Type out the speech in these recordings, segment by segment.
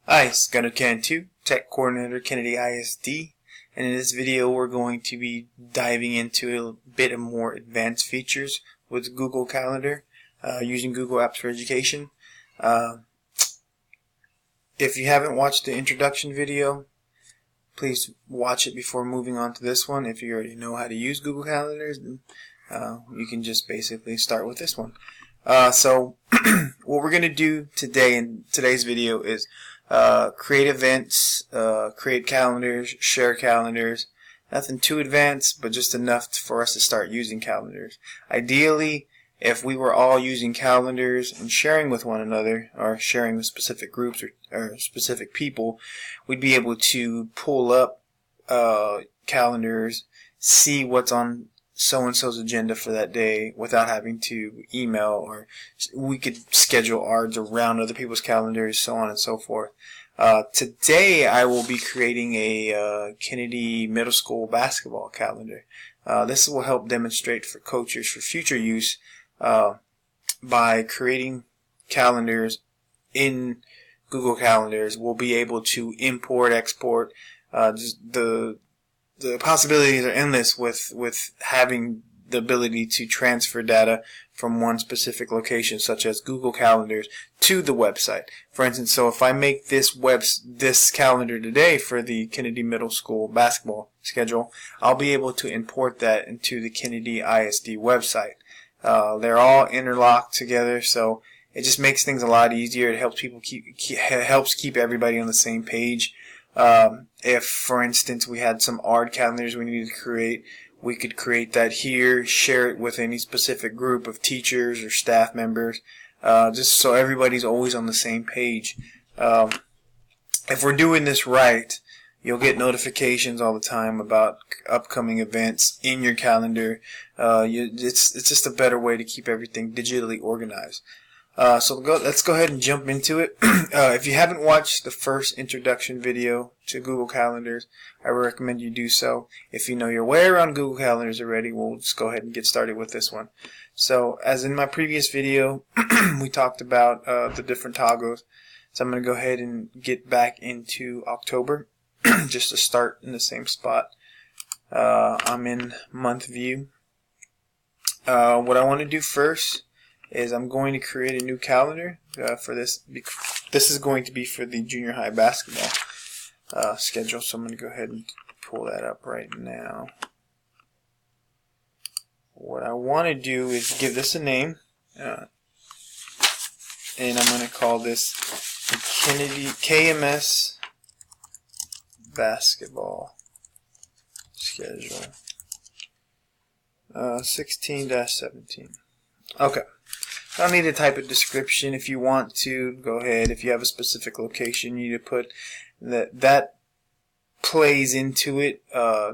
Hi, it's Gunnercan2, Tech Coordinator, Kennedy ISD, and in this video we're going to be diving into a bit of more advanced features with Google Calendar using Google Apps for Education. If you haven't watched the introduction video, please watch it before moving on to this one. If you already know how to use Google Calendars, then you can just basically start with this one. So what we're going to do today in today's video is create events, create calendars, share calendars. Nothing too advanced, but just enough for us to start using calendars. Ideally, if we were all using calendars and sharing with one another, or sharing with specific groups or specific people, we'd be able to pull up calendars, see what's on so-and-so's agenda for that day without having to email, or we could schedule ours around other people's calendars, so on and so forth. Today I will be creating a Kennedy Middle School basketball calendar. This will help demonstrate for coaches for future use by creating calendars in Google Calendars. We'll be able to import, export. The possibilities are endless with having the ability to transfer data from one specific location, such as Google Calendars, to the website. For instance, so if I make this calendar today for the Kennedy Middle School basketball schedule, I'll be able to import that into the Kennedy ISD website. They're all interlocked together, so it just makes things a lot easier. It helps people keep everybody on the same page. If, for instance, we had some ARD calendars we needed to create, we could create that here, share it with any specific group of teachers or staff members, just so everybody's always on the same page. If we're doing this right, you'll get notifications all the time about upcoming events in your calendar. It's just a better way to keep everything digitally organized. So let's go ahead and jump into it. If you haven't watched the first introduction video to Google Calendars, I recommend you do so. If you know your way around Google Calendars already, we'll just go ahead and get started with this one. So, as in my previous video, we talked about the different toggles. So I'm going to go ahead and get back into October, just to start in the same spot. I'm in month view. What I want to do first is I'm going to create a new calendar for this. This is going to be for the junior high basketball schedule, so I'm going to go ahead and pull that up right now. What I want to do is give this a name, and I'm going to call this the Kennedy KMS basketball schedule 16-17. Okay. I don't need to type a description. If you want to, go ahead. If you have a specific location, you need to put that plays into it,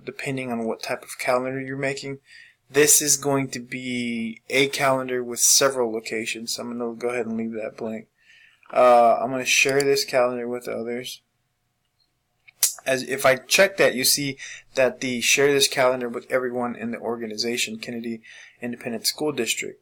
depending on what type of calendar you're making. This is going to be a calendar with several locations, so I'm going to go ahead and leave that blank. I'm going to share this calendar with others. As if I check that, you see that the share this calendar with everyone in the organization, Kennedy Independent School District.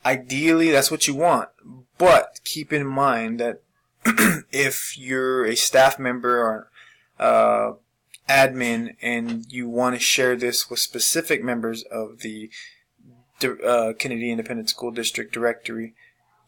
Ideally, that's what you want, but keep in mind that if you're a staff member or admin and you want to share this with specific members of the Kennedy Independent School District directory,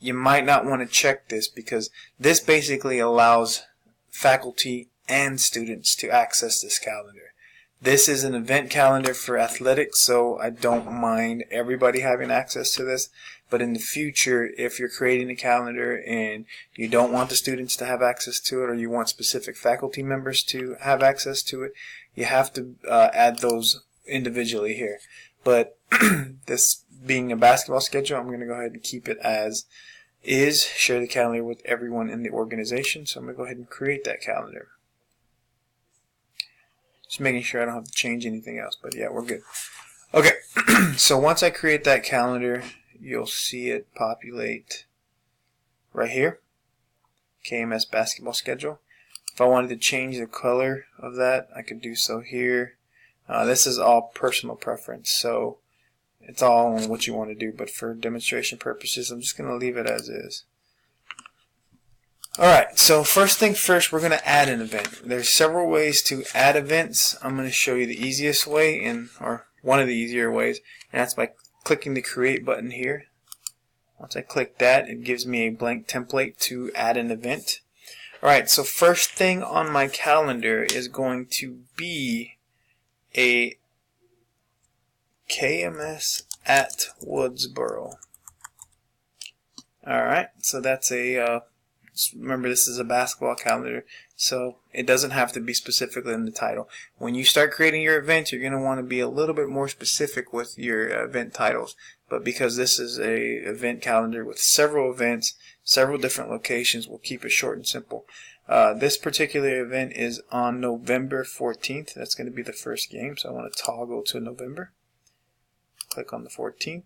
you might not want to check this, because this basically allows faculty and students to access this calendar. This is an event calendar for athletics, so I don't mind everybody having access to this. But in the future, if you're creating a calendar and you don't want the students to have access to it, or you want specific faculty members to have access to it, you have to add those individually here. But this being a basketball schedule, I'm going to go ahead and keep it as is. Share the calendar with everyone in the organization. So I'm going to go ahead and create that calendar. Just making sure I don't have to change anything else, but yeah, we're good. Okay, so once I create that calendar, you'll see it populate right here, KMS basketball schedule. If I wanted to change the color of that, I could do so here. This is all personal preference, so it's all on what you want to do, but for demonstration purposes, I'm just going to leave it as is. Alright, so first thing first, we're going to add an event. There's several ways to add events. I'm going to show you the easiest way, or one of the easier ways, and that's by clicking the create button here. Once I click that, it gives me a blank template to add an event. Alright, so first thing on my calendar is going to be a KMS at Woodsboro. Alright, so that's a remember, this is a basketball calendar, so it doesn't have to be specifically in the title. When you start creating your event, you're going to want to be a little bit more specific with your event titles. But because this is a event calendar with several events, several different locations, we'll keep it short and simple. This particular event is on November 14th. That's going to be the first game, so I want to toggle to November. Click on the 14th.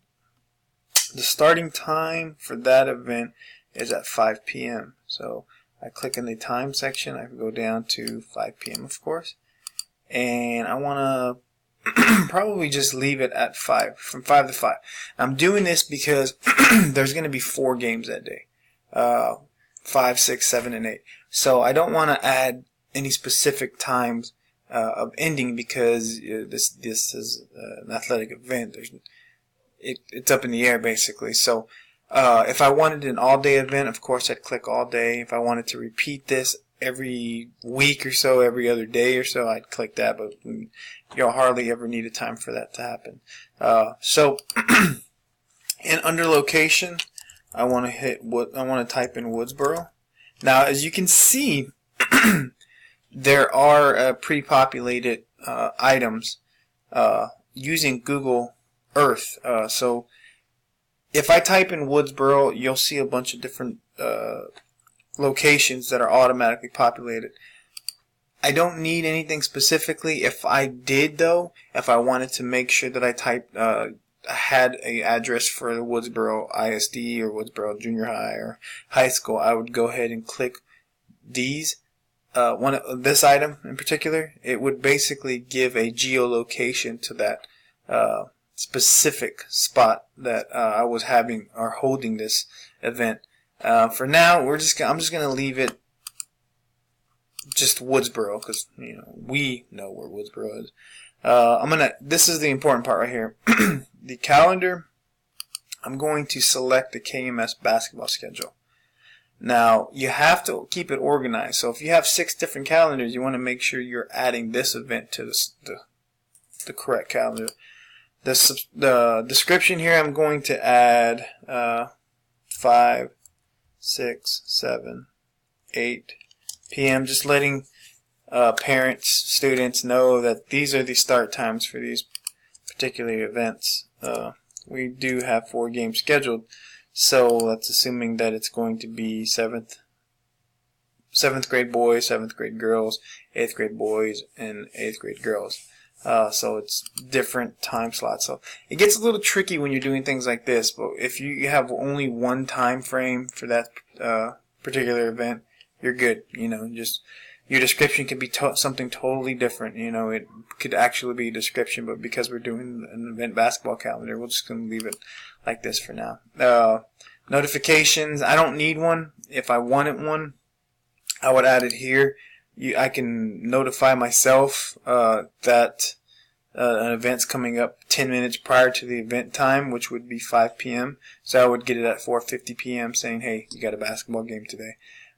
The starting time for that event is at 5 p.m. So I click in the time section. I can go down to 5 p.m. of course, and I want to probably just leave it at 5, from 5 to 5. I'm doing this because there's going to be 4 games that day, 5, 6, 7, and 8. So I don't want to add any specific times of ending because this is an athletic event. It's up in the air basically. So if I wanted an all-day event, of course I'd click all day. If I wanted to repeat this every week or so, every other day or so, I'd click that, but you'll hardly ever need a time for that to happen. So in under location, I want to type in Woodsboro. Now, as you can see, there are pre-populated items using Google Earth. So if I type in Woodsboro, you'll see a bunch of different locations that are automatically populated. I don't need anything specifically. If I did, though, if I wanted to make sure that I had an address for the Woodsboro ISD or Woodsboro Junior High or high school, I would go ahead and click these. This item in particular, it would basically give a geolocation to that specific spot that I was having or holding this event. For now, I'm just going to leave it just Woodsboro because we know where Woodsboro is. This is the important part right here. The calendar. I'm going to select the KMS basketball schedule. Now you have to keep it organized. So if you have 6 different calendars, you want to make sure you're adding this event to the correct calendar. The description here, I'm going to add 5, 6, 7, 8 p.m. Just letting parents, students know that these are the start times for these particular events. We do have 4 games scheduled, so that's assuming that it's going to be 7th grade boys, 7th grade girls, 8th grade boys, and 8th grade girls. So it's different time slots. So it gets a little tricky when you're doing things like this, but if you have only one time frame for that particular event, you're good. Just your description could be something totally different. It could actually be a description, but because we're doing an event basketball calendar, we're just going to leave it like this for now. Notifications, I don't need one. If I wanted one, I would add it here. I can notify myself that an event's coming up 10 minutes prior to the event time, which would be 5 p.m. So I would get it at 4:50 p.m. saying, hey, you got a basketball game today.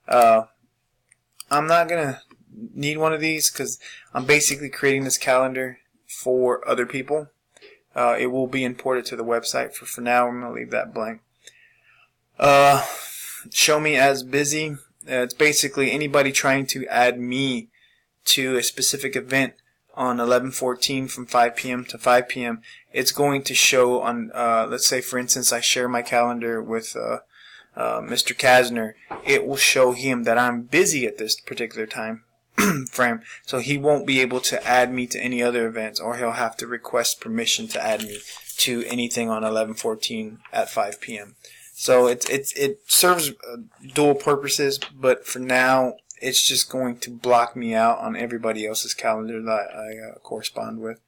I'm not going to need one of these because I'm basically creating this calendar for other people. It will be imported to the website. For now, I'm going to leave that blank. Show me as busy. It's basically anybody trying to add me to a specific event on 11/14 from 5 p.m. to 5 p.m. It's going to show on, let's say for instance I share my calendar with Mr. Kasner. It will show him that I'm busy at this particular time frame, so he won't be able to add me to any other events, or he'll have to request permission to add me to anything on 11/14 at 5 p.m. So it serves dual purposes, but for now it's just going to block me out on everybody else's calendar that I correspond with.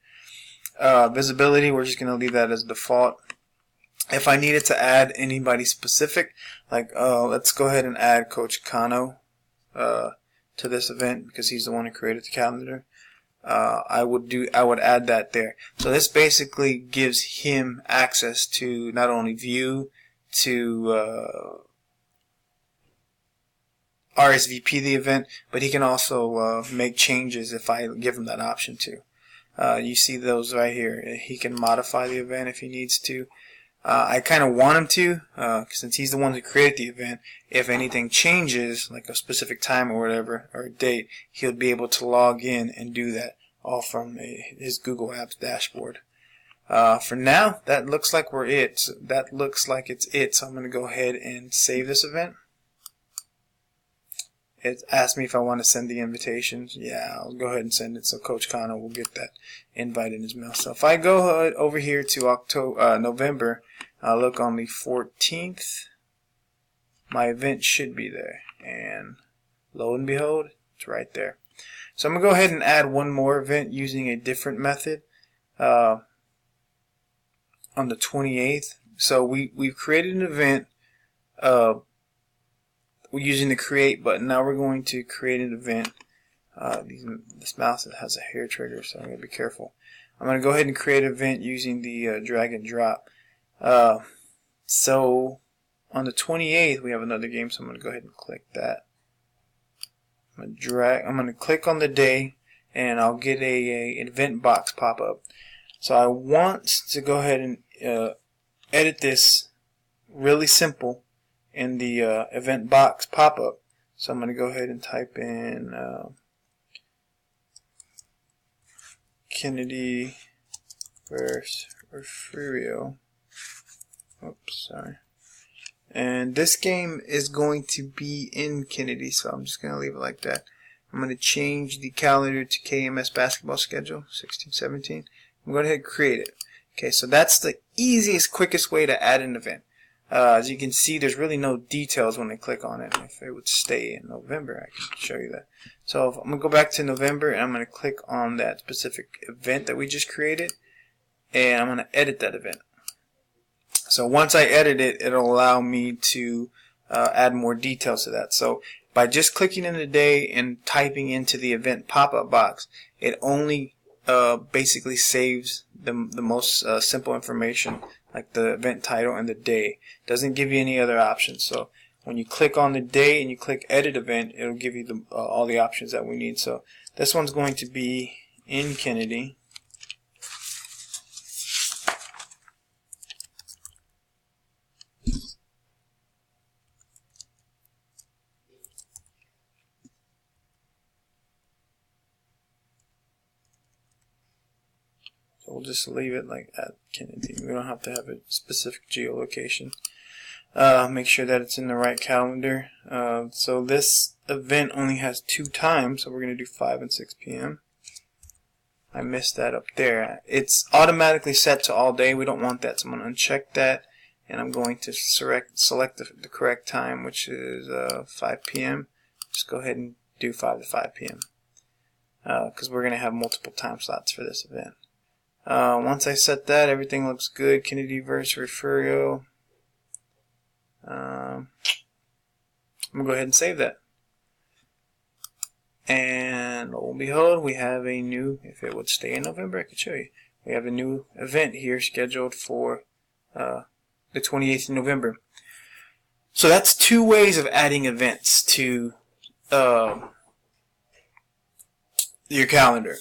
Visibility, we're just going to leave that as default. If I needed to add anybody specific, like let's go ahead and add Coach Kano to this event because he's the one who created the calendar. I would add that there. So this basically gives him access to not only view, to RSVP the event, but he can also make changes if I give him that option to. You see those right here. He can modify the event if he needs to. I kind of want him to, since he's the one who created the event. If anything changes, like a specific time or whatever, or a date, he'll be able to log in and do that all from his Google Apps dashboard. For now, that looks like that looks like it's it. So I'm going to go ahead and save this event. It asked me if I want to send the invitations. Yeah, I'll go ahead and send it. So Coach Kano will get that invite in his mail. So if I go over here to November, I'll look on the 14th. My event should be there, and lo and behold, it's right there. So I'm gonna go ahead and add one more event using a different method on the 28th. So we've created an event. We're using the create button. Now we're going to create an event. This mouse has a hair trigger, so I'm going to be careful. I'm going to go ahead and create an event using the drag and drop. So on the 28th we have another game, so I'm going to go ahead and click that. I'm going to click on the day, and I'll get a event box pop up. So I want to go ahead and edit this really simple in the event box pop-up. So I'm going to go ahead and type in Kennedy versus Refugio. Oops, sorry. And this game is going to be in Kennedy, so I'm just going to leave it like that. I'm going to change the calendar to KMS basketball schedule, 16-17. I'm going to go ahead and create it. Okay, so that's the easiest, quickest way to add an event. As you can see, there's really no details when I click on it. If it would stay in November, I can show you that. So I'm going to go back to November, and I'm going to click on that specific event that we just created, and I'm going to edit that event. So once I edit it, it'll allow me to add more details to that. So by just clicking in the day and typing into the event pop-up box, it only basically saves the most simple information, like the event title and the day. Doesn't give you any other options. So when you click on the day and you click edit event, it'll give you all the options that we need. So this one's going to be in Kennedy. So we'll just leave it like at Kennedy. We don't have to have a specific geolocation. Make sure that it's in the right calendar. So this event only has 2 times, so we're going to do 5 and 6 p.m. I missed that up there. It's automatically set to all day. We don't want that, so I'm going to uncheck that, and I'm going to select the correct time, which is 5 p.m. Just go ahead and do 5 to 5 p.m. Because we're going to have multiple time slots for this event. Once I set that, everything looks good. Kennedy versus Refugio. I'm going to go ahead and save that. And lo and behold, we have a new, if it would stay in November, I could show you. We have a new event here scheduled for the 28th of November. So that's 2 ways of adding events to your calendar.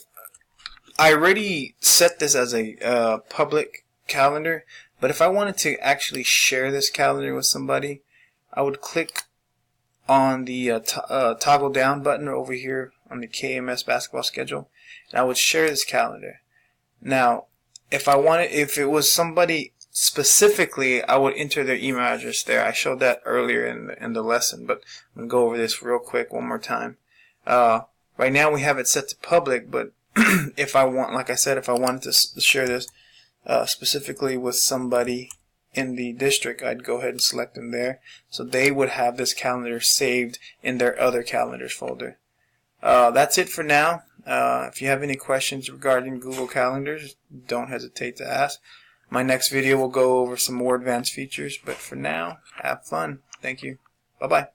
I already set this as a public calendar, but if I wanted to actually share this calendar with somebody, I would click on the toggle down button over here on the KMS basketball schedule, and I would share this calendar. Now, if it was somebody specifically, I would enter their email address there. I showed that earlier in the lesson, but I'm going to go over this real quick one more time. Right now we have it set to public, but if I want, like I said, if I wanted to share this specifically with somebody in the district, I'd go ahead and select them there, so they would have this calendar saved in their other calendars folder. That's it for now. If you have any questions regarding Google Calendars, don't hesitate to ask. My next video will go over some more advanced features, but for now, have fun. Thank you. Bye-bye.